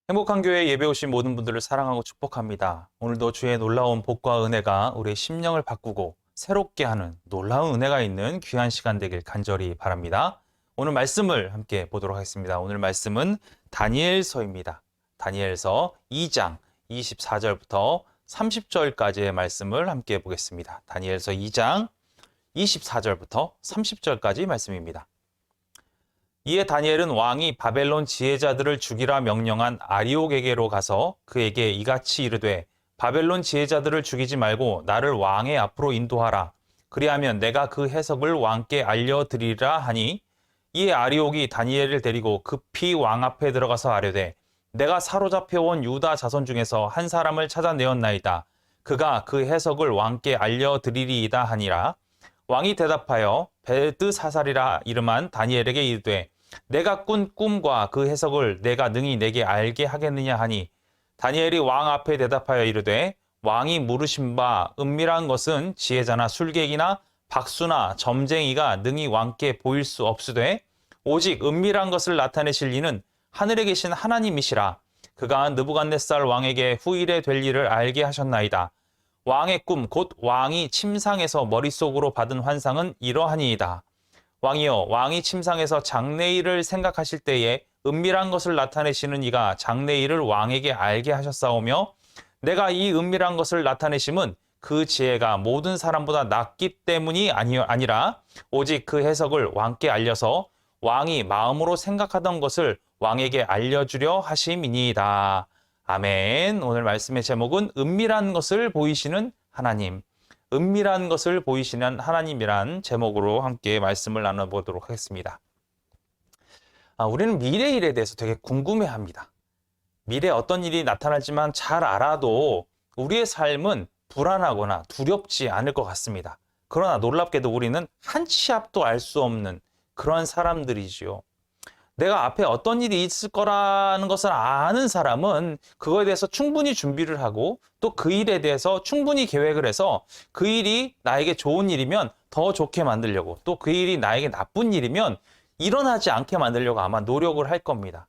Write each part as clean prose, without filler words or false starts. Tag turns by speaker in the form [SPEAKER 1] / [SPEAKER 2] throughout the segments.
[SPEAKER 1] 행복한 교회 예배 오신 모든 분들을 사랑하고 축복합니다. 오늘도 주의 놀라운 복과 은혜가 우리의 심령을 바꾸고 새롭게 하는 놀라운 은혜가 있는 귀한 시간 되길 간절히 바랍니다. 오늘 말씀을 함께 보도록 하겠습니다. 오늘 말씀은 다니엘서입니다. 다니엘서 2장 24절부터 30절까지의 말씀을 함께 보겠습니다. 다니엘서 2장 24절부터 30절까지 말씀입니다. 이에 다니엘은 왕이 바벨론 지혜자들을 죽이라 명령한 아리옥에게로 가서 그에게 이같이 이르되 바벨론 지혜자들을 죽이지 말고 나를 왕의 앞으로 인도하라. 그리하면 내가 그 해석을 왕께 알려드리라 하니 이에 아리옥이 다니엘을 데리고 급히 왕 앞에 들어가서 아뢰되 내가 사로잡혀온 유다 자손 중에서 한 사람을 찾아내었나이다. 그가 그 해석을 왕께 알려드리리이다 하니라. 왕이 대답하여 벨드사살이라 이름한 다니엘에게 이르되 내가 꾼 꿈과 그 해석을 내가 능히 내게 알게 하겠느냐 하니 다니엘이 왕 앞에 대답하여 이르되 왕이 물으신 바 은밀한 것은 지혜자나 술객이나 박수나 점쟁이가 능히 왕께 보일 수 없으되 오직 은밀한 것을 나타내실 이는 하늘에 계신 하나님이시라. 그가 느부갓네살 왕에게 후일에 될 일을 알게 하셨나이다. 왕의 꿈 곧 왕이 침상에서 머릿속으로 받은 환상은 이러하니이다. 왕이여, 왕이 침상에서 장래일을 생각하실 때에 은밀한 것을 나타내시는 이가 장래일을 왕에게 알게 하셨사오며 내가 이 은밀한 것을 나타내심은 그 지혜가 모든 사람보다 낫기 때문이 아니라 오직 그 해석을 왕께 알려서 왕이 마음으로 생각하던 것을 왕에게 알려주려 하심이니이다. 아멘. 오늘 말씀의 제목은 은밀한 것을 보이시는 하나님. 은밀한 것을 보이시는 하나님이란 제목으로 함께 말씀을 나눠보도록 하겠습니다. 우리는 미래 일에 대해서 되게 궁금해합니다. 미래에 어떤 일이 나타날지만 잘 알아도 우리의 삶은 불안하거나 두렵지 않을 것 같습니다. 그러나 놀랍게도 우리는 한 치 앞도 알 수 없는 그런 사람들이지요. 내가 앞에 어떤 일이 있을 거라는 것을 아는 사람은 그거에 대해서 충분히 준비를 하고 또 그 일에 대해서 충분히 계획을 해서 그 일이 나에게 좋은 일이면 더 좋게 만들려고 또 그 일이 나에게 나쁜 일이면 일어나지 않게 만들려고 아마 노력을 할 겁니다.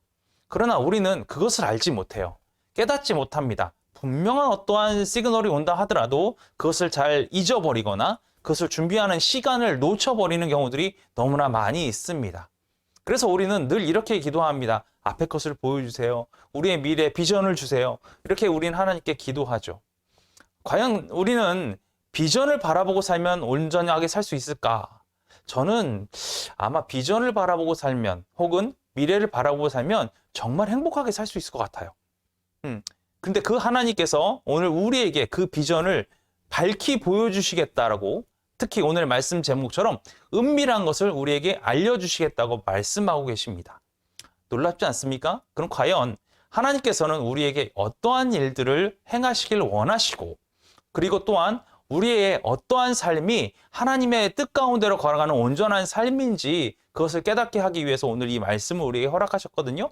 [SPEAKER 1] 그러나 우리는 그것을 알지 못해요. 깨닫지 못합니다. 분명한 어떠한 시그널이 온다 하더라도 그것을 잘 잊어버리거나 그것을 준비하는 시간을 놓쳐버리는 경우들이 너무나 많이 있습니다. 그래서 우리는 늘 이렇게 기도합니다. 앞의 것을 보여주세요. 우리의 미래 비전을 주세요. 이렇게 우리는 하나님께 기도하죠. 과연 우리는 비전을 바라보고 살면 온전하게 살 수 있을까? 저는 아마 비전을 바라보고 살면 혹은 미래를 바라보고 살면 정말 행복하게 살 수 있을 것 같아요. 근데 그 하나님께서 오늘 우리에게 그 비전을 밝히 보여주시겠다라고 특히 오늘 말씀 제목처럼 은밀한 것을 우리에게 알려주시겠다고 말씀하고 계십니다. 놀랍지 않습니까? 그럼 과연 하나님께서는 우리에게 어떠한 일들을 행하시길 원하시고 그리고 또한 우리의 어떠한 삶이 하나님의 뜻 가운데로 걸어가는 온전한 삶인지 그것을 깨닫게 하기 위해서 오늘 이 말씀을 우리에게 허락하셨거든요.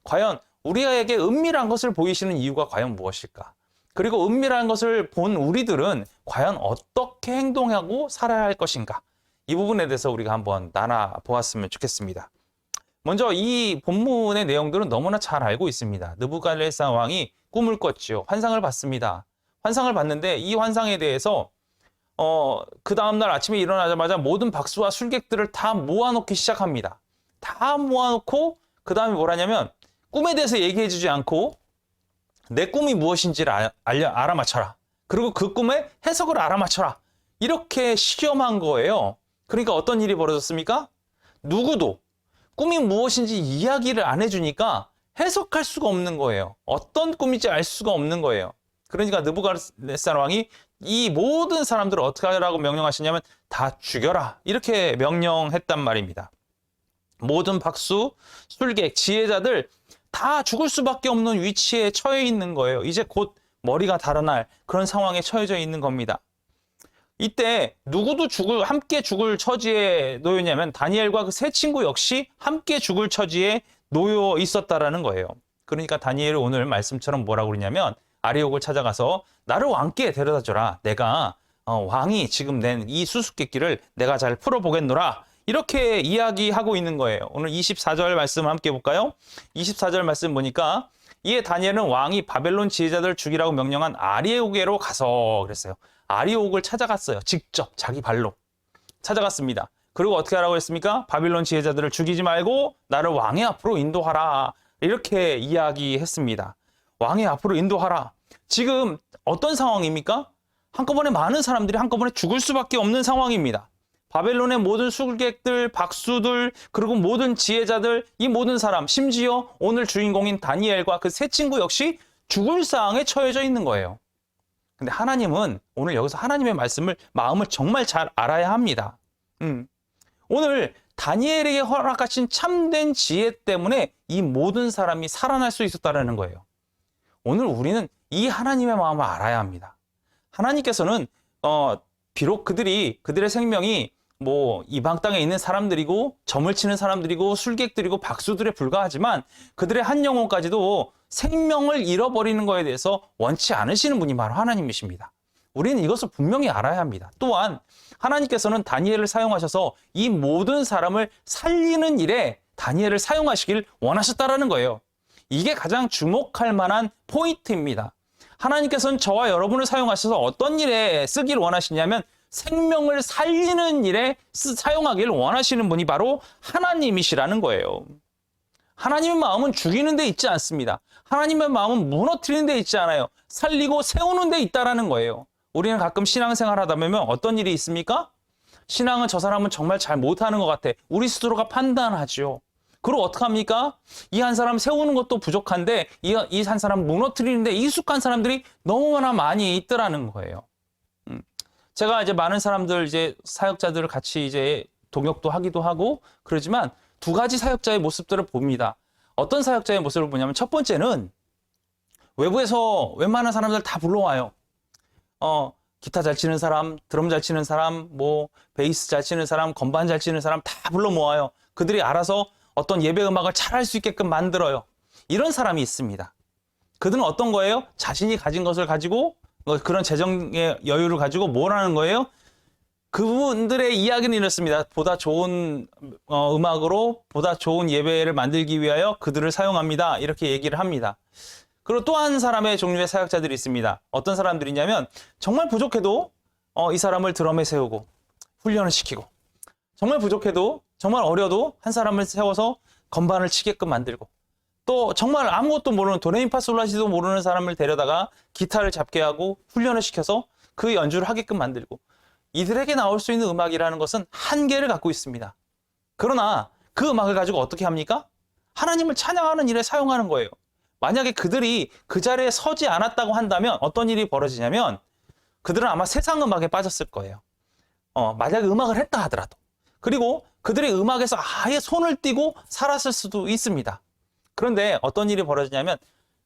[SPEAKER 1] 과연 우리에게 은밀한 것을 보이시는 이유가 과연 무엇일까? 그리고 은밀한 것을 본 우리들은 과연 어떻게 행동하고 살아야 할 것인가? 이 부분에 대해서 우리가 한번 나눠보았으면 좋겠습니다. 먼저 이 본문의 내용들은 너무나 잘 알고 있습니다. 느부갓네살 왕이 꿈을 꿨지요. 환상을 봤습니다. 환상을 봤는데 이 환상에 대해서 그 다음날 아침에 일어나자마자 모든 박수와 술객들을 다 모아놓기 시작합니다. 다 모아놓고 그 다음에 뭐라냐면 꿈에 대해서 얘기해주지 않고 내 꿈이 무엇인지를 알아맞혀라. 그리고 그 꿈의 해석을 알아맞혀라. 이렇게 시험한 거예요. 그러니까 어떤 일이 벌어졌습니까? 누구도 꿈이 무엇인지 이야기를 안 해주니까 해석할 수가 없는 거예요. 어떤 꿈인지 알 수가 없는 거예요. 그러니까 느부갓네살 왕이 이 모든 사람들을 어떻게 하라고 명령하시냐면 다 죽여라. 이렇게 명령했단 말입니다. 모든 박수, 술객, 지혜자들 다 죽을 수밖에 없는 위치에 처해 있는 거예요. 이제 곧 머리가 달아날 그런 상황에 처해져 있는 겁니다. 이때 누구도 함께 죽을 처지에 놓였냐면 다니엘과 그 세 친구 역시 함께 죽을 처지에 놓여 있었다라는 거예요. 그러니까 다니엘이 오늘 말씀처럼 뭐라고 그러냐면 아리옥을 찾아가서 나를 왕께 데려다 줘라. 내가 왕이 지금 낸 이 수수께끼를 내가 잘 풀어보겠노라. 이렇게 이야기하고 있는 거예요. 오늘 24절 말씀 함께 볼까요? 24절 말씀 보니까 이에 다니엘은 왕이 바벨론 지혜자들을 죽이라고 명령한 아리오게로 가서 그랬어요. 아리옥을 찾아갔어요. 직접 자기 발로 찾아갔습니다. 그리고 어떻게 하라고 했습니까? 바빌론 지혜자들을 죽이지 말고 나를 왕의 앞으로 인도하라. 이렇게 이야기했습니다. 왕의 앞으로 인도하라. 지금 어떤 상황입니까? 한꺼번에 많은 사람들이 한꺼번에 죽을 수밖에 없는 상황입니다. 바벨론의 모든 술객들, 박수들, 그리고 모든 지혜자들, 이 모든 사람, 심지어 오늘 주인공인 다니엘과 그 세 친구 역시 죽을 상황에 처해져 있는 거예요. 근데 하나님은 오늘 여기서 하나님의 마음을 정말 잘 알아야 합니다. 오늘 다니엘에게 허락하신 참된 지혜 때문에 이 모든 사람이 살아날 수 있었다는 거예요. 오늘 우리는 이 하나님의 마음을 알아야 합니다. 하나님께서는 비록 그들의 생명이 뭐 이방 땅에 있는 사람들이고 점을 치는 사람들이고 술객들이고 박수들에 불과하지만 그들의 한 영혼까지도 생명을 잃어버리는 것에 대해서 원치 않으시는 분이 바로 하나님이십니다. 우리는 이것을 분명히 알아야 합니다. 또한 하나님께서는 다니엘을 사용하셔서 이 모든 사람을 살리는 일에 다니엘을 사용하시길 원하셨다라는 거예요. 이게 가장 주목할 만한 포인트입니다. 하나님께서는 저와 여러분을 사용하셔서 어떤 일에 쓰길 원하시냐면 생명을 살리는 일에 사용하기를 원하시는 분이 바로 하나님이시라는 거예요. 하나님의 마음은 죽이는 데 있지 않습니다. 하나님의 마음은 무너뜨리는 데 있지 않아요. 살리고 세우는 데 있다라는 거예요. 우리는 가끔 신앙생활 하다 보면 어떤 일이 있습니까? 신앙은 저 사람은 정말 잘 못하는 것 같아. 우리 스스로가 판단하죠. 그리고 어떡합니까? 이 한 사람 세우는 것도 부족한데 이 한 사람 무너뜨리는데 익숙한 사람들이 너무나 많이 있더라는 거예요. 제가 이제 많은 사람들 이제 사역자들을 같이 이제 동역도 하기도 하고 그러지만 두 가지 사역자의 모습들을 봅니다. 어떤 사역자의 모습을 보냐면 첫 번째는 외부에서 웬만한 사람들 다 불러와요. 기타 잘 치는 사람, 드럼 잘 치는 사람, 뭐 베이스 잘 치는 사람, 건반 잘 치는 사람 다 불러 모아요. 그들이 알아서 어떤 예배 음악을 잘 할 수 있게끔 만들어요. 이런 사람이 있습니다. 그들은 어떤 거예요? 자신이 가진 것을 가지고 그런 재정의 여유를 가지고 뭘 하는 거예요? 그분들의 이야기는 이렇습니다. 보다 좋은 음악으로 보다 좋은 예배를 만들기 위하여 그들을 사용합니다. 이렇게 얘기를 합니다. 그리고 또 한 사람의 종류의 사역자들이 있습니다. 어떤 사람들이냐면 정말 부족해도 이 사람을 드럼에 세우고 훈련을 시키고 정말 부족해도 정말 어려도 한 사람을 세워서 건반을 치게끔 만들고 또 정말 아무것도 모르는 도레미파솔라시도 모르는 사람을 데려다가 기타를 잡게 하고 훈련을 시켜서 그 연주를 하게끔 만들고 이들에게 나올 수 있는 음악이라는 것은 한계를 갖고 있습니다. 그러나 그 음악을 가지고 어떻게 합니까? 하나님을 찬양하는 일에 사용하는 거예요. 만약에 그들이 그 자리에 서지 않았다고 한다면 어떤 일이 벌어지냐면 그들은 아마 세상 음악에 빠졌을 거예요. 만약에 음악을 했다 하더라도. 그리고 그들의 음악에서 아예 손을 떼고 살았을 수도 있습니다. 그런데 어떤 일이 벌어지냐면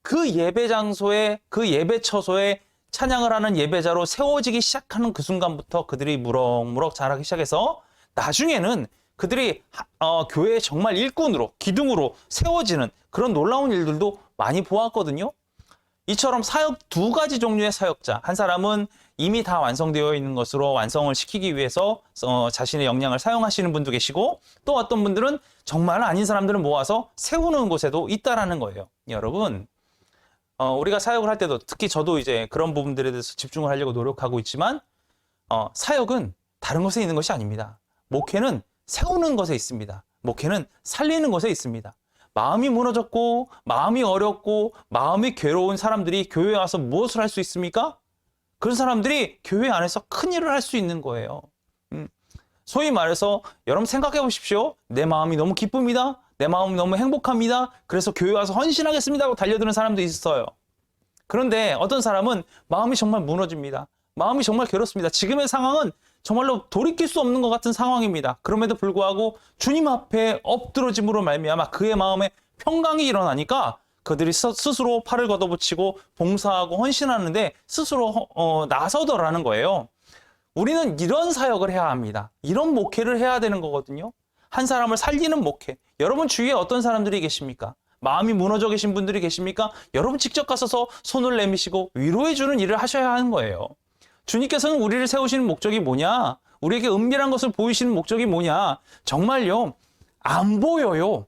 [SPEAKER 1] 그 예배 장소에 그 예배 처소에 찬양을 하는 예배자로 세워지기 시작하는 그 순간부터 그들이 무럭무럭 자라기 시작해서 나중에는 그들이 교회의 정말 일꾼으로 기둥으로 세워지는 그런 놀라운 일들도 많이 보았거든요. 이처럼 사역 두 가지 종류의 사역자, 한 사람은 이미 다 완성되어 있는 것으로 완성을 시키기 위해서 자신의 역량을 사용하시는 분도 계시고 또 어떤 분들은 정말 아닌 사람들을 모아서 세우는 곳에도 있다라는 거예요. 여러분, 우리가 사역을 할 때도 특히 저도 이제 그런 부분들에 대해서 집중을 하려고 노력하고 있지만 사역은 다른 것에 있는 것이 아닙니다. 목회는 세우는 것에 있습니다. 목회는 살리는 것에 있습니다. 마음이 무너졌고 마음이 어렵고 마음이 괴로운 사람들이 교회에 와서 무엇을 할 수 있습니까? 그런 사람들이 교회 안에서 큰 일을 할 수 있는 거예요. 소위 말해서 여러분 생각해 보십시오. 내 마음이 너무 기쁩니다. 내 마음이 너무 행복합니다. 그래서 교회 와서 헌신하겠습니다 하고 달려드는 사람도 있어요. 그런데 어떤 사람은 마음이 정말 무너집니다. 마음이 정말 괴롭습니다. 지금의 상황은 정말로 돌이킬 수 없는 것 같은 상황입니다. 그럼에도 불구하고 주님 앞에 엎드러짐으로 말미암아 그의 마음에 평강이 일어나니까 그들이 스스로 팔을 걷어붙이고 봉사하고 헌신하는데 스스로 나서더라는 거예요. 우리는 이런 사역을 해야 합니다. 이런 목회를 해야 되는 거거든요. 한 사람을 살리는 목회. 여러분 주위에 어떤 사람들이 계십니까? 마음이 무너져 계신 분들이 계십니까? 여러분 직접 가서서 손을 내미시고 위로해 주는 일을 하셔야 하는 거예요. 주님께서는 우리를 세우시는 목적이 뭐냐? 우리에게 은밀한 것을 보이시는 목적이 뭐냐? 정말요, 안 보여요.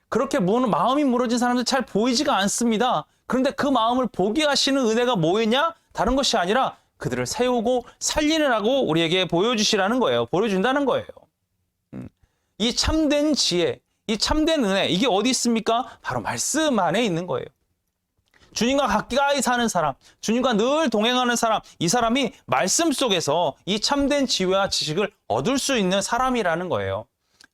[SPEAKER 1] 그렇게 마음이 무너진 사람들 잘 보이지가 않습니다. 그런데 그 마음을 보게 하시는 은혜가 뭐였냐? 다른 것이 아니라 그들을 세우고 살리느라고 우리에게 보여주시라는 거예요. 보여준다는 거예요. 이 참된 지혜, 이 참된 은혜, 이게 어디 있습니까? 바로 말씀 안에 있는 거예요. 주님과 가까이 사는 사람, 주님과 늘 동행하는 사람, 이 사람이 말씀 속에서 이 참된 지혜와 지식을 얻을 수 있는 사람이라는 거예요.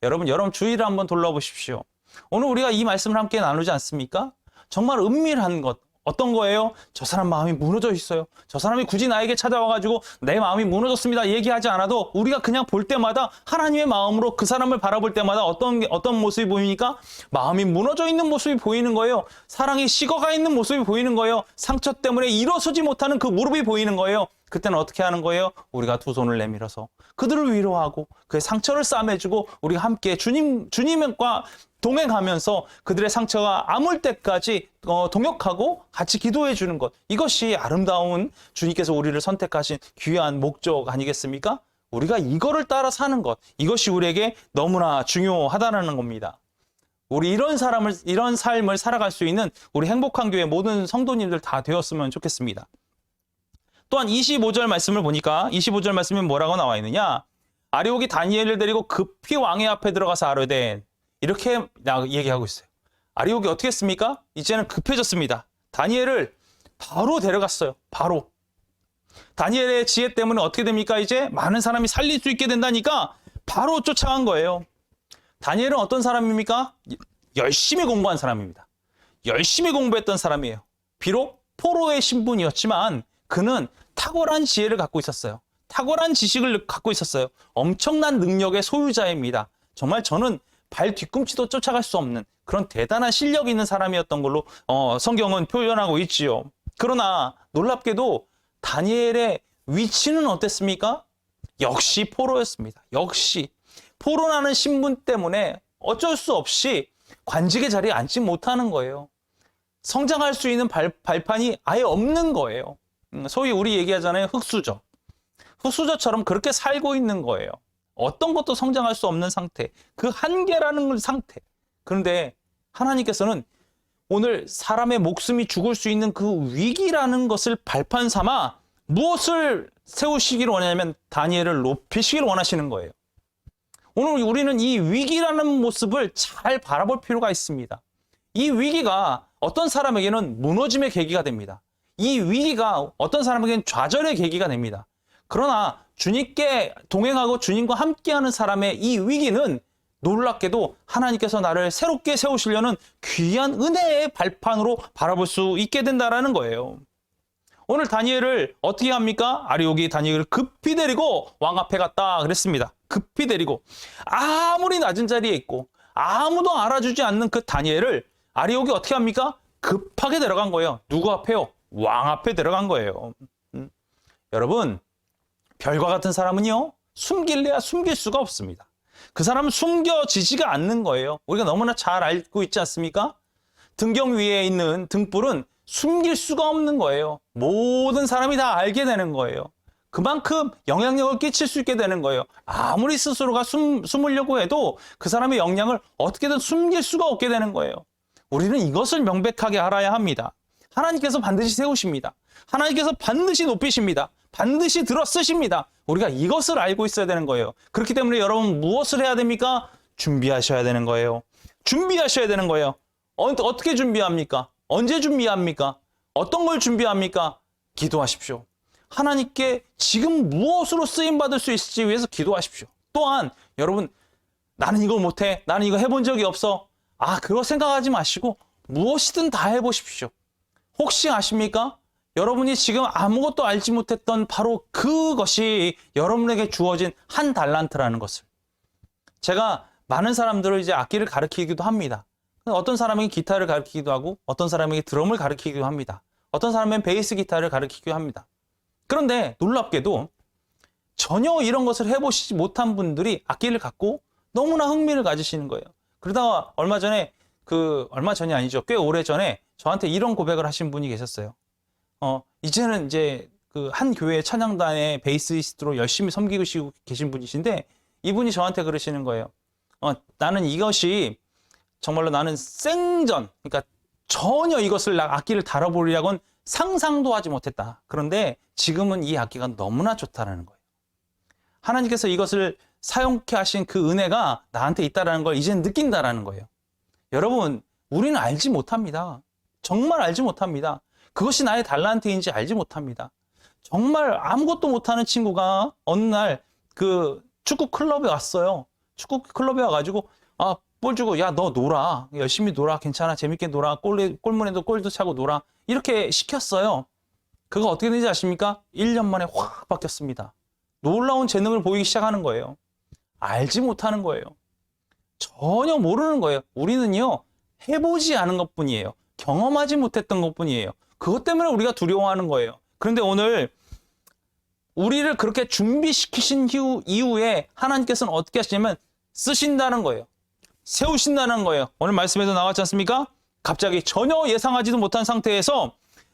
[SPEAKER 1] 여러분 주위를 한번 돌아보십시오. 오늘 우리가 이 말씀을 함께 나누지 않습니까? 정말 은밀한 것, 어떤 거예요? 저 사람 마음이 무너져 있어요. 저 사람이 굳이 나에게 찾아와가지고 내 마음이 무너졌습니다 얘기하지 않아도 우리가 그냥 볼 때마다 하나님의 마음으로 그 사람을 바라볼 때마다 어떤 모습이 보입니까? 마음이 무너져 있는 모습이 보이는 거예요. 사랑이 식어가 있는 모습이 보이는 거예요. 상처 때문에 일어서지 못하는 그 무릎이 보이는 거예요. 그때는 어떻게 하는 거예요? 우리가 두 손을 내밀어서 그들을 위로하고 그의 상처를 싸매주고 우리가 함께 주님과 동행하면서 그들의 상처가 아물 때까지 동역하고 같이 기도해 주는 것, 이것이 아름다운 주님께서 우리를 선택하신 귀한 목적 아니겠습니까? 우리가 이거를 따라 사는 것, 이것이 우리에게 너무나 중요하다는 겁니다. 우리 이런 삶을 살아갈 수 있는 우리 행복한 교회 모든 성도님들 다 되었으면 좋겠습니다. 또한 25절 말씀을 보니까 25절 말씀에 뭐라고 나와 있느냐? 아리옥이 다니엘을 데리고 급히 왕의 앞에 들어가서 아뢰되, 이렇게 얘기하고 있어요. 아리옥이 어떻게 했습니까? 이제는 급해졌습니다. 다니엘을 바로 데려갔어요. 바로. 다니엘의 지혜 때문에 어떻게 됩니까? 이제 많은 사람이 살릴 수 있게 된다니까 바로 쫓아간 거예요. 다니엘은 어떤 사람입니까? 열심히 공부한 사람입니다. 열심히 공부했던 사람이에요. 비록 포로의 신분이었지만 그는 탁월한 지혜를 갖고 있었어요. 탁월한 지식을 갖고 있었어요. 엄청난 능력의 소유자입니다. 정말 저는 발 뒤꿈치도 쫓아갈 수 없는 그런 대단한 실력이 있는 사람이었던 걸로 성경은 표현하고 있지요. 그러나 놀랍게도 다니엘의 위치는 어땠습니까? 역시 포로였습니다. 역시 포로라는 신분 때문에 어쩔 수 없이 관직의 자리에 앉지 못하는 거예요. 성장할 수 있는 발판이 아예 없는 거예요. 소위 우리 얘기하잖아요. 흙수저. 흙수저처럼 그렇게 살고 있는 거예요. 어떤 것도 성장할 수 없는 상태, 그 한계라는 상태. 그런데 하나님께서는 오늘 사람의 목숨이 죽을 수 있는 그 위기라는 것을 발판 삼아 무엇을 세우시기를 원하냐면 다니엘을 높이시기를 원하시는 거예요. 오늘 우리는 이 위기라는 모습을 잘 바라볼 필요가 있습니다. 이 위기가 어떤 사람에게는 무너짐의 계기가 됩니다. 이 위기가 어떤 사람에게는 좌절의 계기가 됩니다. 그러나 주님께 동행하고 주님과 함께하는 사람의 이 위기는 놀랍게도 하나님께서 나를 새롭게 세우시려는 귀한 은혜의 발판으로 바라볼 수 있게 된다는 거예요. 오늘 다니엘을 어떻게 합니까? 아리옥이 다니엘을 급히 데리고 왕 앞에 갔다 그랬습니다. 급히 데리고 아무리 낮은 자리에 있고 아무도 알아주지 않는 그 다니엘을 아리옥이 어떻게 합니까? 급하게 데려간 거예요. 누구 앞에요? 왕 앞에 데려간 거예요. 여러분, 별과 같은 사람은요, 숨길래야 숨길 수가 없습니다. 그 사람은 숨겨지지가 않는 거예요. 우리가 너무나 잘 알고 있지 않습니까? 등경 위에 있는 등불은 숨길 수가 없는 거예요. 모든 사람이 다 알게 되는 거예요. 그만큼 영향력을 끼칠 수 있게 되는 거예요. 아무리 스스로가 숨으려고 해도 그 사람의 영향을 어떻게든 숨길 수가 없게 되는 거예요. 우리는 이것을 명백하게 알아야 합니다. 하나님께서 반드시 세우십니다. 하나님께서 반드시 높이십니다. 반드시 들어 쓰십니다. 우리가 이것을 알고 있어야 되는 거예요. 그렇기 때문에 여러분 무엇을 해야 됩니까? 준비하셔야 되는 거예요. 준비하셔야 되는 거예요. 어떻게 준비합니까? 언제 준비합니까? 어떤 걸 준비합니까? 기도하십시오. 하나님께 지금 무엇으로 쓰임받을 수 있을지 위해서 기도하십시오. 또한 여러분, 나는 이걸 못해. 나는 이거 해본 적이 없어. 그거 생각하지 마시고 무엇이든 다 해보십시오. 혹시 아십니까? 여러분이 지금 아무것도 알지 못했던 바로 그것이 여러분에게 주어진 한 달란트라는 것을. 제가 많은 사람들을 이제 악기를 가르치기도 합니다. 어떤 사람에게 기타를 가르치기도 하고 어떤 사람에게 드럼을 가르치기도 합니다. 어떤 사람은 베이스 기타를 가르치기도 합니다. 그런데 놀랍게도 전혀 이런 것을 해보시지 못한 분들이 악기를 갖고 너무나 흥미를 가지시는 거예요. 그러다가 얼마 전이 아니죠. 꽤 오래 전에 저한테 이런 고백을 하신 분이 계셨어요. 이제는 이제 그 한 교회 찬양단의 베이시스트로 열심히 섬기고 계신 분이신데 이분이 저한테 그러시는 거예요. 나는 이것이 정말로 나는 생전, 그러니까 전혀 이것을 악기를 다뤄보려고는 상상도 하지 못했다. 그런데 지금은 이 악기가 너무나 좋다라는 거예요. 하나님께서 이것을 사용케 하신 그 은혜가 나한테 있다라는 걸 이제는 느낀다라는 거예요. 여러분, 우리는 알지 못합니다. 정말 알지 못합니다. 그것이 나의 달란트인지 알지 못합니다. 정말 아무것도 못하는 친구가 어느 날 그 축구 클럽에 왔어요. 축구 클럽에 와가지고 볼 주고 야, 너 놀아. 열심히 놀아. 괜찮아. 재밌게 놀아. 골문에도 골도 차고 놀아. 이렇게 시켰어요. 그거 어떻게 되는지 아십니까? 1년 만에 확 바뀌었습니다. 놀라운 재능을 보이기 시작하는 거예요. 알지 못하는 거예요. 전혀 모르는 거예요. 우리는요, 해보지 않은 것뿐이에요. 경험하지 못했던 것뿐이에요. 그것 때문에 우리가 두려워하는 거예요. 그런데 오늘 우리를 그렇게 준비시키신 이후에 하나님께서는 어떻게 하시냐면 쓰신다는 거예요. 세우신다는 거예요. 오늘 말씀에도 나왔지 않습니까? 갑자기 전혀 예상하지도 못한 상태에서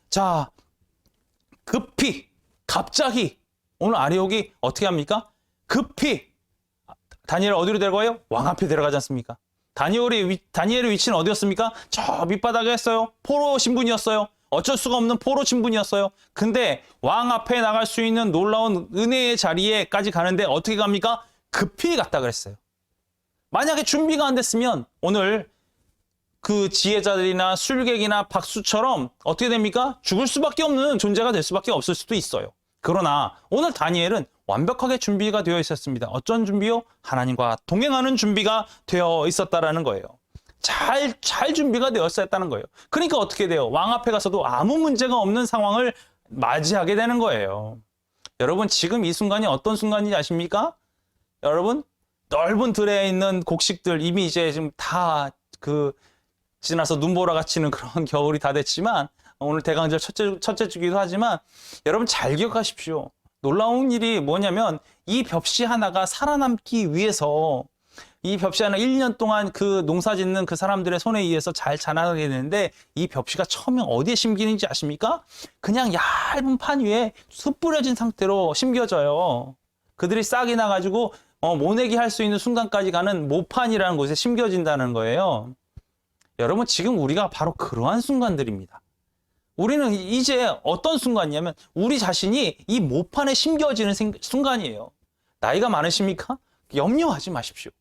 [SPEAKER 1] 자, 급히 갑자기 오늘 아리옥이 어떻게 합니까? 급히 다니엘을 어디로 데려가요? 왕 앞에 데려가지 않습니까? 다니엘의 위치는 어디였습니까? 저 밑바닥에 했어요. 포로 신분이었어요. 어쩔 수가 없는 포로 신분이었어요. 근데 왕 앞에 나갈 수 있는 놀라운 은혜의 자리에까지 가는데 어떻게 갑니까? 급히 갔다 그랬어요. 만약에 준비가 안 됐으면 오늘 그 지혜자들이나 술객이나 박수처럼 어떻게 됩니까? 죽을 수밖에 없는 존재가 될 수밖에 없을 수도 있어요. 그러나 오늘 다니엘은 완벽하게 준비가 되어 있었습니다. 어쩐 준비요? 하나님과 동행하는 준비가 되어 있었다라는 거예요. 잘 준비가 되었었다는 거예요. 그러니까 어떻게 돼요? 왕 앞에 가서도 아무 문제가 없는 상황을 맞이하게 되는 거예요. 여러분, 지금 이 순간이 어떤 순간인지 아십니까? 여러분, 넓은 들에 있는 곡식들 이미 이제 지금 다 지나서 눈보라가 치는 그런 겨울이 다 됐지만 오늘 대강절 첫째 주기도 하지만 여러분 잘 기억하십시오. 놀라운 일이 뭐냐면 이 벽시 하나가 살아남기 위해서 이 벽시 하나 1년 동안 그 농사 짓는 그 사람들의 손에 의해서 잘 자라게 되는데 이 벽시가 처음에 어디에 심기는지 아십니까? 그냥 얇은 판 위에 숯 뿌려진 상태로 심겨져요. 그들이 싹이 나가지고 모내기 할 수 있는 순간까지 가는 모판이라는 곳에 심겨진다는 거예요. 여러분, 지금 우리가 바로 그러한 순간들입니다. 우리는 이제 어떤 순간이냐면 우리 자신이 이 모판에 심겨지는 순간이에요. 나이가 많으십니까? 염려하지 마십시오.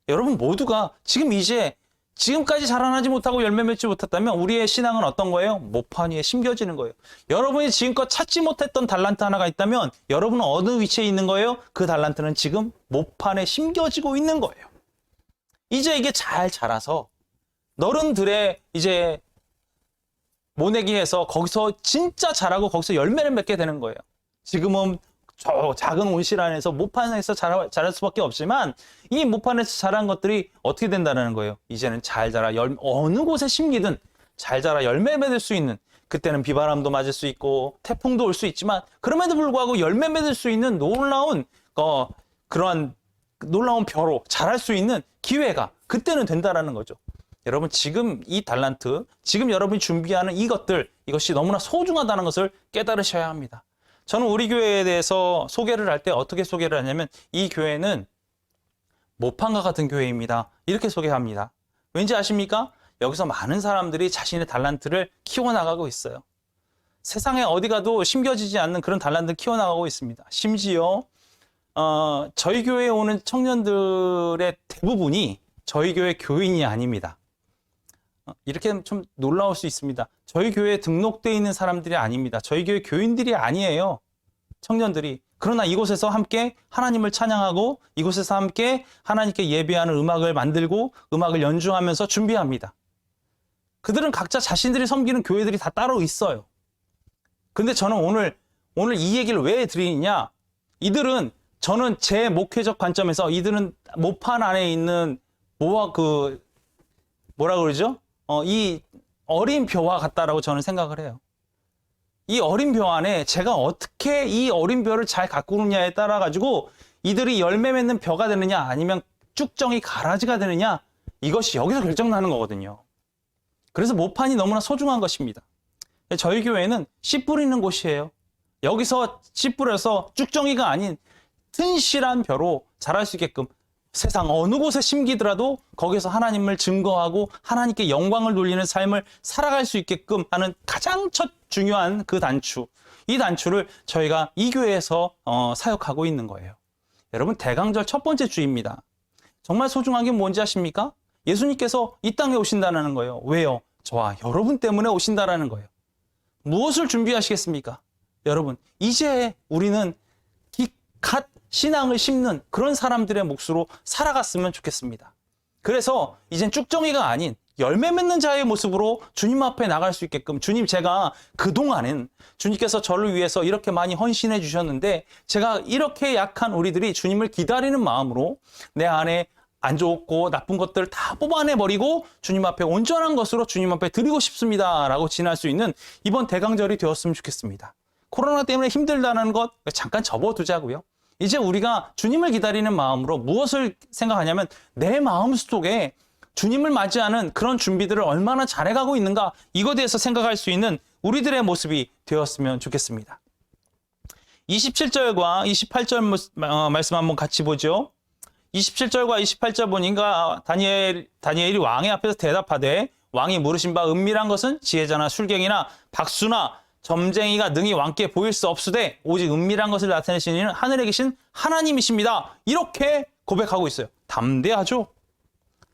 [SPEAKER 1] 여러분 모두가 지금까지 자라나지 못하고 열매 맺지 못했다면 우리의 신앙은 어떤 거예요? 모판 위에 심겨지는 거예요. 여러분이 지금껏 찾지 못했던 달란트 하나가 있다면 여러분은 어느 위치에 있는 거예요? 그 달란트는 지금 모판에 심겨지고 있는 거예요. 이제 이게 잘 자라서 너른들의 이제 모내기해서 거기서 진짜 자라고 거기서 열매를 맺게 되는 거예요. 지금은 저 작은 온실 안에서 모판에서 자랄 수밖에 없지만 이 모판에서 자란 것들이 어떻게 된다는 거예요? 이제는 잘 자라 어느 곳에 심기든 잘 자라 열매 맺을 수 있는, 그때는 비바람도 맞을 수 있고 태풍도 올 수 있지만 그럼에도 불구하고 열매 맺을 수 있는 놀라운 그러한 놀라운 벼로 자랄 수 있는 기회가 그때는 된다라는 거죠. 여러분, 지금 이 달란트, 지금 여러분이 준비하는 이것이 너무나 소중하다는 것을 깨달으셔야 합니다. 저는 우리 교회에 대해서 소개를 할 때 어떻게 소개를 하냐면 이 교회는 모판과 같은 교회입니다. 이렇게 소개합니다. 왠지 아십니까? 여기서 많은 사람들이 자신의 달란트를 키워나가고 있어요. 세상에 어디 가도 심겨지지 않는 그런 달란트를 키워나가고 있습니다. 심지어 저희 교회에 오는 청년들의 대부분이 저희 교회 교인이 아닙니다. 이렇게 좀 놀라울 수 있습니다. 저희 교회에 등록되어 있는 사람들이 아닙니다. 저희 교회 교인들이 아니에요. 청년들이. 그러나 이곳에서 함께 하나님을 찬양하고 이곳에서 함께 하나님께 예배하는 음악을 만들고 음악을 연주하면서 준비합니다. 그들은 각자 자신들이 섬기는 교회들이 다 따로 있어요. 근데 저는 오늘 이 얘기를 왜 드리냐? 저는 제 목회적 관점에서 이들은 모판 안에 있는 뭐라 그러죠? 이 어린 벼와 같다라고 저는 생각을 해요. 이 어린 벼 안에 제가 어떻게 이 어린 벼를 잘 가꾸느냐에 따라 가지고 이들이 열매 맺는 벼가 되느냐 아니면 쭉정이 가라지가 되느냐, 이것이 여기서 결정나는 거거든요. 그래서 모판이 너무나 소중한 것입니다. 저희 교회는 씨 뿌리는 곳이에요. 여기서 씨 뿌려서 쭉정이가 아닌 튼실한 벼로 자랄 수 있게끔 세상 어느 곳에 심기더라도 거기서 하나님을 증거하고 하나님께 영광을 돌리는 삶을 살아갈 수 있게끔 하는 가장 첫 중요한 그 단추, 이 단추를 저희가 이 교회에서 사역하고 있는 거예요. 여러분, 대강절 첫 번째 주입니다. 정말 소중한 게 뭔지 아십니까? 예수님께서 이 땅에 오신다는 거예요. 왜요? 저와 여러분 때문에 오신다라는 거예요. 무엇을 준비하시겠습니까? 여러분, 이제 우리는 갓 신앙을 심는 그런 사람들의 몫으로 살아갔으면 좋겠습니다. 그래서 이젠 쭉정이가 아닌 열매 맺는 자의 모습으로 주님 앞에 나갈 수 있게끔, 주님, 제가 그동안은 주님께서 저를 위해서 이렇게 많이 헌신해 주셨는데 제가 이렇게 약한 우리들이 주님을 기다리는 마음으로 내 안에 안 좋고 나쁜 것들을 다 뽑아내버리고 주님 앞에 온전한 것으로 주님 앞에 드리고 싶습니다 라고 지날 수 있는 이번 대강절이 되었으면 좋겠습니다. 코로나 때문에 힘들다는 것 잠깐 접어두자고요. 이제 우리가 주님을 기다리는 마음으로 무엇을 생각하냐면 내 마음 속에 주님을 맞이하는 그런 준비들을 얼마나 잘해가고 있는가, 이거에 대해서 생각할 수 있는 우리들의 모습이 되었으면 좋겠습니다. 27절과 28절 말씀 한번 같이 보죠. 27절과 28절 보니까 다니엘이 왕의 앞에서 대답하되 왕이 물으신 바 은밀한 것은 지혜자나 술객이나 박수나 점쟁이가 능히 왕께 보일 수 없으되 오직 은밀한 것을 나타내시는 이는 하늘에 계신 하나님이십니다. 이렇게 고백하고 있어요. 담대하죠?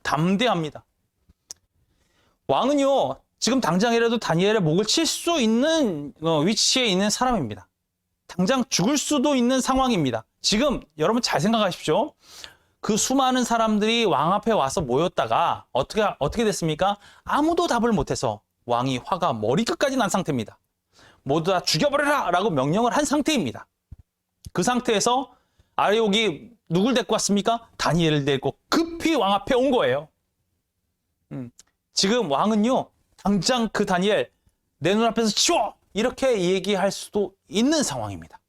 [SPEAKER 1] 담대합니다. 왕은요, 지금 당장이라도 다니엘의 목을 칠 수 있는 위치에 있는 사람입니다. 당장 죽을 수도 있는 상황입니다. 지금 여러분 잘 생각하십시오. 그 수많은 사람들이 왕 앞에 와서 모였다가 어떻게 됐습니까? 아무도 답을 못해서 왕이 화가 머리끝까지 난 상태입니다. 모두 다 죽여버려라 라고 명령을 한 상태입니다. 그 상태에서 아레옥이 누굴 데리고 왔습니까? 다니엘을 데리고 급히 왕 앞에 온 거예요. 지금 왕은요, 당장 그 다니엘 내 눈앞에서 치워! 이렇게 얘기할 수도 있는 상황입니다.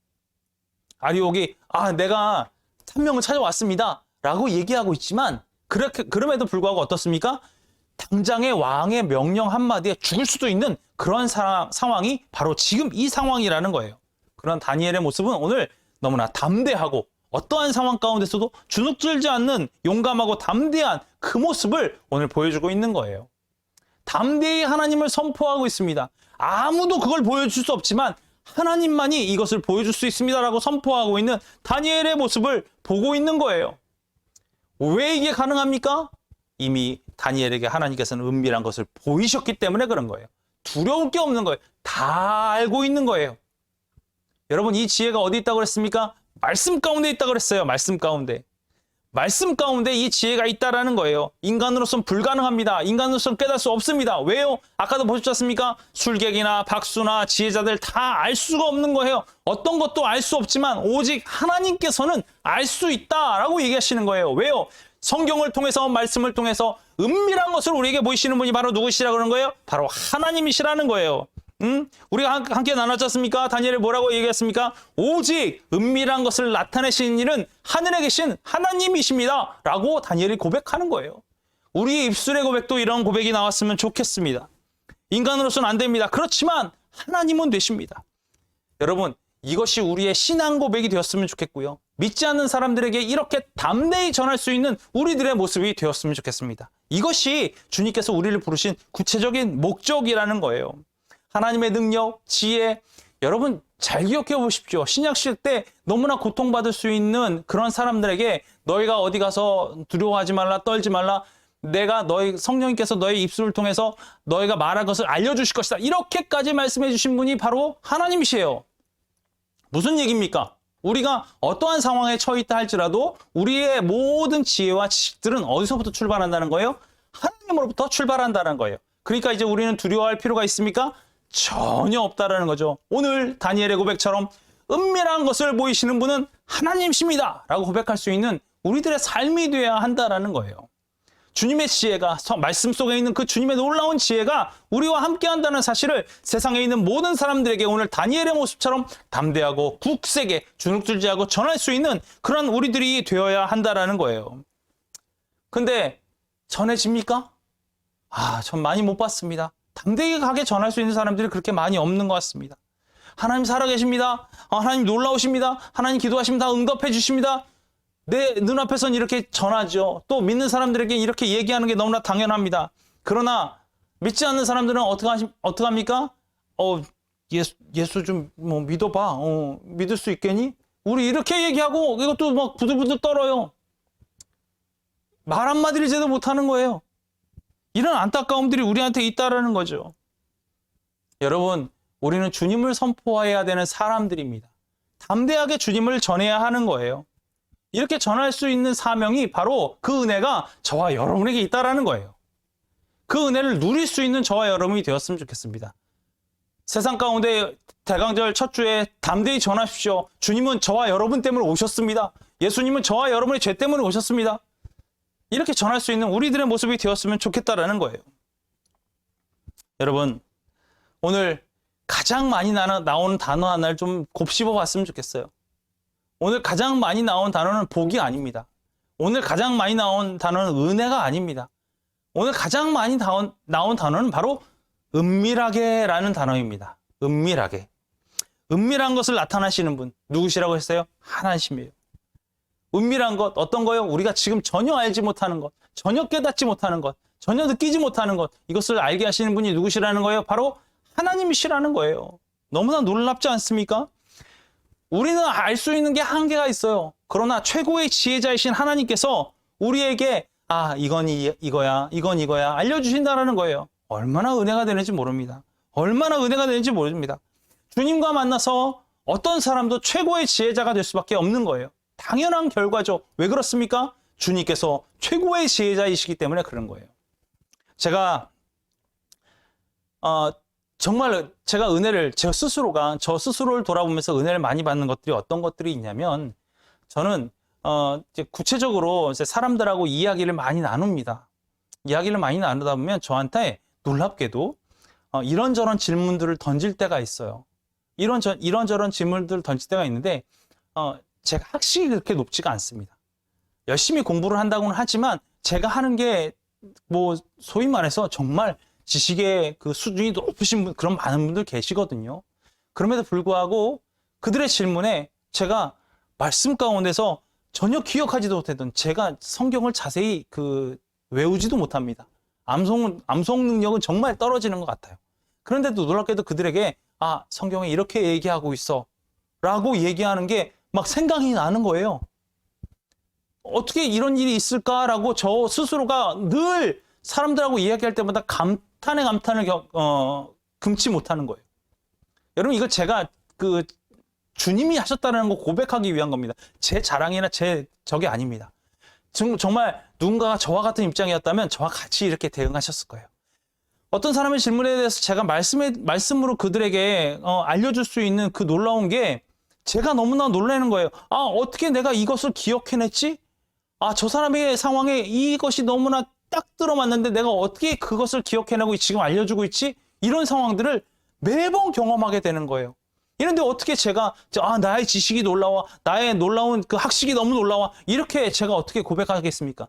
[SPEAKER 1] 아레옥이 내가 한 명을 찾아왔습니다 라고 얘기하고 있지만 그럼에도 불구하고 어떻습니까? 당장의 왕의 명령 한마디에 죽을 수도 있는 그런 상황이 바로 지금 이 상황이라는 거예요. 그런 다니엘의 모습은 오늘 너무나 담대하고 어떠한 상황 가운데서도 주눅들지 않는 용감하고 담대한 그 모습을 오늘 보여주고 있는 거예요. 담대히 하나님을 선포하고 있습니다. 아무도 그걸 보여줄 수 없지만 하나님만이 이것을 보여줄 수 있습니다라고 선포하고 있는 다니엘의 모습을 보고 있는 거예요. 왜 이게 가능합니까? 이미 다니엘에게 하나님께서는 은밀한 것을 보이셨기 때문에 그런 거예요. 두려울 게 없는 거예요. 다 알고 있는 거예요. 여러분, 이 지혜가 어디 있다고 그랬습니까? 말씀 가운데 있다고 그랬어요. 말씀 가운데. 말씀 가운데 이 지혜가 있다라는 거예요. 인간으로서는 불가능합니다. 인간으로서는 깨달을 수 없습니다. 왜요? 아까도 보셨지 않습니까? 술객이나 박수나 지혜자들 다 알 수가 없는 거예요. 어떤 것도 알 수 없지만 오직 하나님께서는 알 수 있다라고 얘기하시는 거예요. 왜요? 성경을 통해서, 말씀을 통해서 은밀한 것을 우리에게 보이시는 분이 바로 누구시라 그러는 거예요? 바로 하나님이시라는 거예요. 우리가 함께 나눴지 않습니까? 다니엘이 뭐라고 얘기했습니까? 오직 은밀한 것을 나타내시는 일은 하늘에 계신 하나님이십니다 라고 다니엘이 고백하는 거예요. 우리의 입술의 고백도 이런 고백이 나왔으면 좋겠습니다. 인간으로서는 안 됩니다. 그렇지만 하나님은 되십니다. 여러분, 이것이 우리의 신앙 고백이 되었으면 좋겠고요. 믿지 않는 사람들에게 이렇게 담대히 전할 수 있는 우리들의 모습이 되었으면 좋겠습니다. 이것이 주님께서 우리를 부르신 구체적인 목적이라는 거예요. 하나님의 능력, 지혜, 여러분 잘 기억해 보십시오. 신약시대 때 너무나 고통받을 수 있는 그런 사람들에게 너희가 어디 가서 두려워하지 말라, 떨지 말라, 내가 성령님께서 너의 입술을 통해서 너희가 말할 것을 알려주실 것이다, 이렇게까지 말씀해 주신 분이 바로 하나님이시에요. 무슨 얘기입니까? 우리가 어떠한 상황에 처해 있다 할지라도 우리의 모든 지혜와 지식들은 어디서부터 출발한다는 거예요? 하나님으로부터 출발한다는 거예요. 그러니까 이제 우리는 두려워할 필요가 있습니까? 전혀 없다라는 거죠. 오늘 다니엘의 고백처럼 은밀한 것을 보이시는 분은 하나님이십니다 라고 고백할 수 있는 우리들의 삶이 되어야 한다라는 거예요. 주님의 지혜가, 말씀 속에 있는 그 주님의 놀라운 지혜가 우리와 함께 한다는 사실을 세상에 있는 모든 사람들에게 오늘 다니엘의 모습처럼 담대하고 굳세게 주눅들지 않고 전할 수 있는 그런 우리들이 되어야 한다라는 거예요. 근데 전해집니까? 전 많이 못 봤습니다. 담대하게 전할 수 있는 사람들이 그렇게 많이 없는 것 같습니다. 하나님 살아계십니다. 하나님 놀라우십니다. 하나님 기도하시면 다 응답해 주십니다. 내 눈앞에선 이렇게 전하죠. 또 믿는 사람들에게 이렇게 얘기하는 게 너무나 당연합니다. 그러나 믿지 않는 사람들은 어떡합니까? 예수 좀 뭐 믿어봐. 믿을 수 있겠니? 우리 이렇게 얘기하고 이것도 막 부들부들 떨어요. 말 한마디를 제대로 못하는 거예요. 이런 안타까움들이 우리한테 있다라는 거죠. 여러분, 우리는 주님을 선포해야 되는 사람들입니다. 담대하게 주님을 전해야 하는 거예요. 이렇게 전할 수 있는 사명이 바로 그 은혜가 저와 여러분에게 있다라는 거예요. 그 은혜를 누릴 수 있는 저와 여러분이 되었으면 좋겠습니다. 세상 가운데 대강절 첫 주에 담대히 전하십시오. 주님은 저와 여러분 때문에 오셨습니다. 예수님은 저와 여러분의 죄 때문에 오셨습니다. 이렇게 전할 수 있는 우리들의 모습이 되었으면 좋겠다라는 거예요. 여러분, 오늘 가장 많이 나오는 단어 하나를 좀 곱씹어 봤으면 좋겠어요. 오늘 가장 많이 나온 단어는 복이 아닙니다. 오늘 가장 많이 나온 단어는 은혜가 아닙니다. 오늘 가장 많이 나온 단어는 바로 은밀하게라는 단어입니다. 은밀하게. 은밀한 것을 나타나시는 분 누구시라고 했어요? 하나님이에요. 은밀한 것 어떤 거요? 우리가 지금 전혀 알지 못하는 것, 전혀 깨닫지 못하는 것, 전혀 느끼지 못하는 것, 이것을 알게 하시는 분이 누구시라는 거예요? 바로 하나님이시라는 거예요. 너무나 놀랍지 않습니까? 우리는 알 수 있는 게 한계가 있어요. 그러나 최고의 지혜자이신 하나님께서 우리에게 이건 이거야, 이건 이거야 알려주신다는 거예요. 얼마나 은혜가 되는지 모릅니다. 얼마나 은혜가 되는지 모릅니다. 주님과 만나서 어떤 사람도 최고의 지혜자가 될 수밖에 없는 거예요. 당연한 결과죠. 왜 그렇습니까? 주님께서 최고의 지혜자이시기 때문에 그런 거예요. 제가 정말 제가 은혜를 저 스스로를 돌아보면서 은혜를 많이 받는 것들이 어떤 것들이 있냐면, 저는 이제 구체적으로 이제 사람들하고 이야기를 많이 나눕니다. 이야기를 많이 나누다 보면 저한테 놀랍게도 이런저런 질문들을 던질 때가 있어요. 이런저런 질문들을 던질 때가 있는데 제가 학식이 그렇게 높지가 않습니다. 열심히 공부를 한다고는 하지만 제가 하는 게 뭐 소위 말해서 정말 지식의 그 수준이 높으신 분, 그런 많은 분들 계시거든요. 그럼에도 불구하고 그들의 질문에 제가 말씀 가운데서 전혀 기억하지도 못했던, 제가 성경을 자세히 외우지도 못합니다. 암송 능력은 정말 떨어지는 것 같아요. 그런데도 놀랍게도 그들에게 성경에 이렇게 얘기하고 있어 라고 얘기하는 게 막 생각이 나는 거예요. 어떻게 이런 일이 있을까라고 저 스스로가 늘 사람들하고 이야기할 때마다 감탄을 금치 못하는 거예요. 여러분, 이거 제가 주님이 하셨다는 거 고백하기 위한 겁니다. 제 자랑이나 저게 아닙니다. 정말 누군가가 저와 같은 입장이었다면 저와 같이 이렇게 대응하셨을 거예요. 어떤 사람의 질문에 대해서 제가 말씀으로 그들에게 알려줄 수 있는 그 놀라운 게, 제가 너무나 놀라는 거예요. 어떻게 내가 이것을 기억해냈지? 저 사람의 상황에 이것이 너무나 딱 들어맞는데 내가 어떻게 그것을 기억해내고 지금 알려주고 있지? 이런 상황들을 매번 경험하게 되는 거예요. 이런데 어떻게 제가 나의 지식이 놀라워, 나의 놀라운 그 학식이 너무 놀라워, 이렇게 제가 어떻게 고백하겠습니까?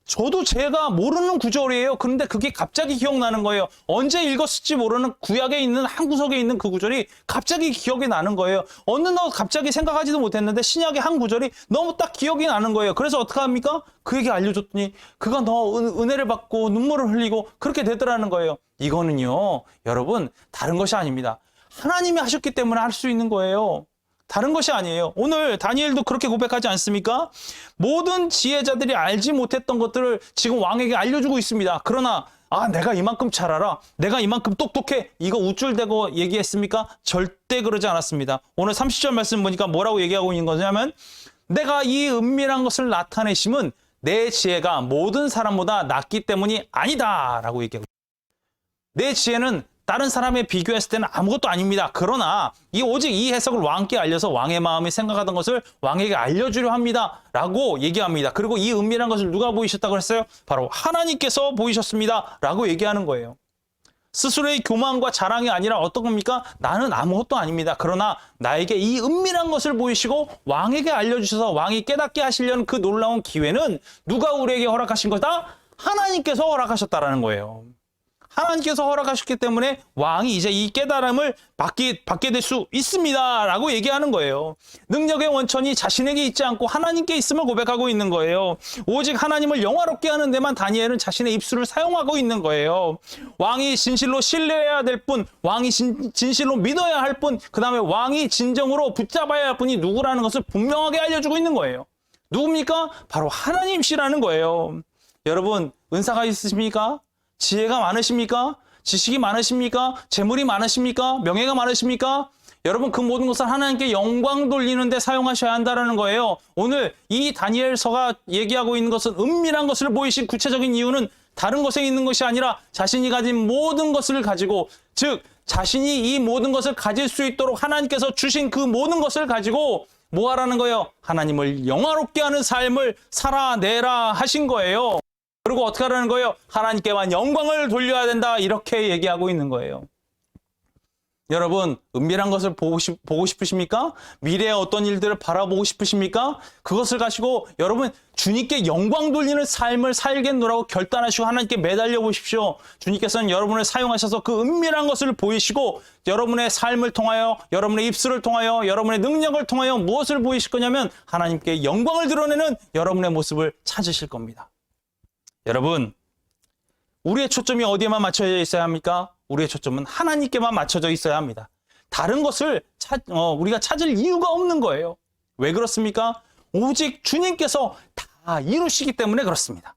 [SPEAKER 1] 저도 제가 모르는 구절이에요. 그런데 그게 갑자기 기억나는 거예요. 언제 읽었을지 모르는 구약에 있는 한 구석에 있는 그 구절이 갑자기 기억이 나는 거예요. 어느 날 갑자기 생각하지도 못했는데 신약의 한 구절이 너무 딱 기억이 나는 거예요. 그래서 어떻게 합니까? 그에게 알려줬더니 그가 은혜를 받고 눈물을 흘리고 그렇게 되더라는 거예요. 이거는요, 여러분, 다른 것이 아닙니다. 하나님이 하셨기 때문에 할 수 있는 거예요. 다른 것이 아니에요. 오늘 다니엘도 그렇게 고백하지 않습니까? 모든 지혜자들이 알지 못했던 것들을 지금 왕에게 알려주고 있습니다. 그러나 내가 이만큼 잘 알아, 내가 이만큼 똑똑해, 이거 우쭐대고 얘기했습니까? 절대 그러지 않았습니다. 오늘 30절 말씀 보니까 뭐라고 얘기하고 있는 거냐면, 내가 이 은밀한 것을 나타내심은 내 지혜가 모든 사람보다 낫기 때문이 아니다 라고 얘기하고 있습니다. 내 지혜는 다른 사람에 비교했을 때는 아무것도 아닙니다. 그러나 오직 이 해석을 왕께 알려서 왕의 마음이 생각하던 것을 왕에게 알려주려 합니다 라고 얘기합니다. 그리고 이 은밀한 것을 누가 보이셨다고 했어요? 바로 하나님께서 보이셨습니다 라고 얘기하는 거예요. 스스로의 교만과 자랑이 아니라 어떤 겁니까? 나는 아무것도 아닙니다. 그러나 나에게 이 은밀한 것을 보이시고 왕에게 알려주셔서 왕이 깨닫게 하시려는 그 놀라운 기회는 누가 우리에게 허락하신 거다? 하나님께서 허락하셨다라는 거예요. 하나님께서 허락하셨기 때문에 왕이 이제 이 깨달음을 받게 될 수 있습니다 라고 얘기하는 거예요. 능력의 원천이 자신에게 있지 않고 하나님께 있음을 고백하고 있는 거예요. 오직 하나님을 영화롭게 하는 데만 다니엘은 자신의 입술을 사용하고 있는 거예요. 왕이 진실로 신뢰해야 될 분, 왕이 진실로 믿어야 할 분, 그 다음에 왕이 진정으로 붙잡아야 할 분이 누구라는 것을 분명하게 알려주고 있는 거예요. 누굽니까? 바로 하나님이시라는 거예요. 여러분, 은사가 있으십니까? 지혜가 많으십니까? 지식이 많으십니까? 재물이 많으십니까? 명예가 많으십니까? 여러분, 그 모든 것을 하나님께 영광 돌리는 데 사용하셔야 한다는 거예요. 오늘 이 다니엘서가 얘기하고 있는 것은 은밀한 것을 보이신 구체적인 이유는 다른 것에 있는 것이 아니라 자신이 가진 모든 것을 가지고, 즉 자신이 이 모든 것을 가질 수 있도록 하나님께서 주신 그 모든 것을 가지고 뭐 하라는 거예요? 하나님을 영화롭게 하는 삶을 살아내라 하신 거예요. 그리고 어떻게 하라는 거예요? 하나님께만 영광을 돌려야 된다, 이렇게 얘기하고 있는 거예요. 여러분, 은밀한 것을 보고 싶으십니까? 미래의 어떤 일들을 바라보고 싶으십니까? 그것을 가지고 여러분 주님께 영광 돌리는 삶을 살겠노라고 결단하시고 하나님께 매달려 보십시오. 주님께서는 여러분을 사용하셔서 그 은밀한 것을 보이시고 여러분의 삶을 통하여, 여러분의 입술을 통하여, 여러분의 능력을 통하여 무엇을 보이실 거냐면 하나님께 영광을 드러내는 여러분의 모습을 찾으실 겁니다. 여러분, 우리의 초점이 어디에만 맞춰져 있어야 합니까? 우리의 초점은 하나님께만 맞춰져 있어야 합니다. 다른 것을 우리가 찾을 이유가 없는 거예요. 왜 그렇습니까? 오직 주님께서 다 이루시기 때문에 그렇습니다.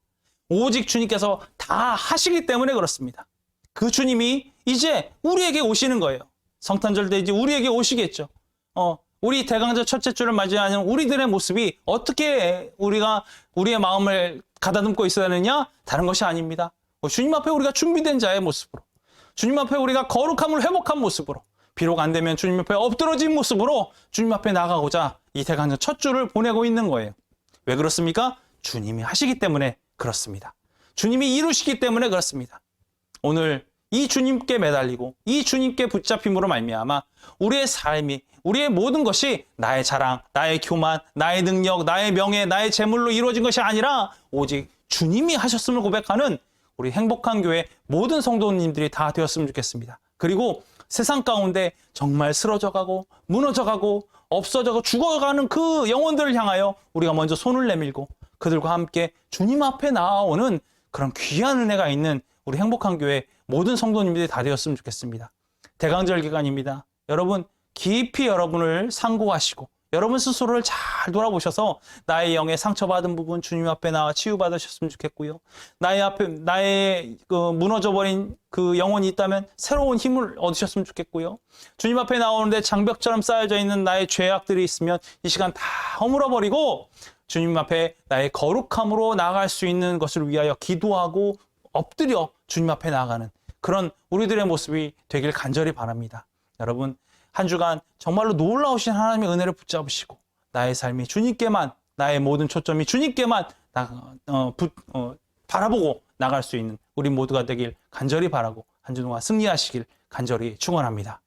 [SPEAKER 1] 오직 주님께서 다 하시기 때문에 그렇습니다. 그 주님이 이제 우리에게 오시는 거예요. 성탄절 때 이제 우리에게 오시겠죠. 우리 대강절 첫째 주를 맞이하는 우리들의 모습이 어떻게 우리의 마음을 가다듬고 있어야 하느냐? 다른 것이 아닙니다. 주님 앞에 우리가 준비된 자의 모습으로, 주님 앞에 우리가 거룩함을 회복한 모습으로, 비록 안 되면 주님 앞에 엎드러진 모습으로 주님 앞에 나가고자 이 대강절 첫 주를 보내고 있는 거예요. 왜 그렇습니까? 주님이 하시기 때문에 그렇습니다. 주님이 이루시기 때문에 그렇습니다. 오늘 이 주님께 매달리고 이 주님께 붙잡힘으로 말미암아 우리의 삶이, 우리의 모든 것이 나의 자랑, 나의 교만, 나의 능력, 나의 명예, 나의 재물로 이루어진 것이 아니라 오직 주님이 하셨음을 고백하는 우리 행복한 교회 모든 성도님들이 다 되었으면 좋겠습니다. 그리고 세상 가운데 정말 쓰러져가고 무너져가고 없어져가고 죽어가는 그 영혼들을 향하여 우리가 먼저 손을 내밀고 그들과 함께 주님 앞에 나아오는 그런 귀한 은혜가 있는 우리 행복한 교회 모든 성도님들이 다 되었으면 좋겠습니다. 대강절 기간입니다. 여러분, 깊이 여러분을 상고하시고 여러분 스스로를 잘 돌아보셔서 나의 영에 상처받은 부분 주님 앞에 나와 치유받으셨으면 좋겠고요. 나의 무너져버린 그 영혼이 있다면 새로운 힘을 얻으셨으면 좋겠고요. 주님 앞에 나오는데 장벽처럼 쌓여져 있는 나의 죄악들이 있으면 이 시간 다 허물어버리고 주님 앞에 나의 거룩함으로 나아갈 수 있는 것을 위하여 기도하고 엎드려 주님 앞에 나아가는 그런 우리들의 모습이 되길 간절히 바랍니다. 여러분, 한 주간 정말로 놀라우신 하나님의 은혜를 붙잡으시고 나의 삶이 주님께만, 나의 모든 초점이 주님께만 바라보고 나갈 수 있는 우리 모두가 되길 간절히 바라고 한 주 동안 승리하시길 간절히 축원합니다.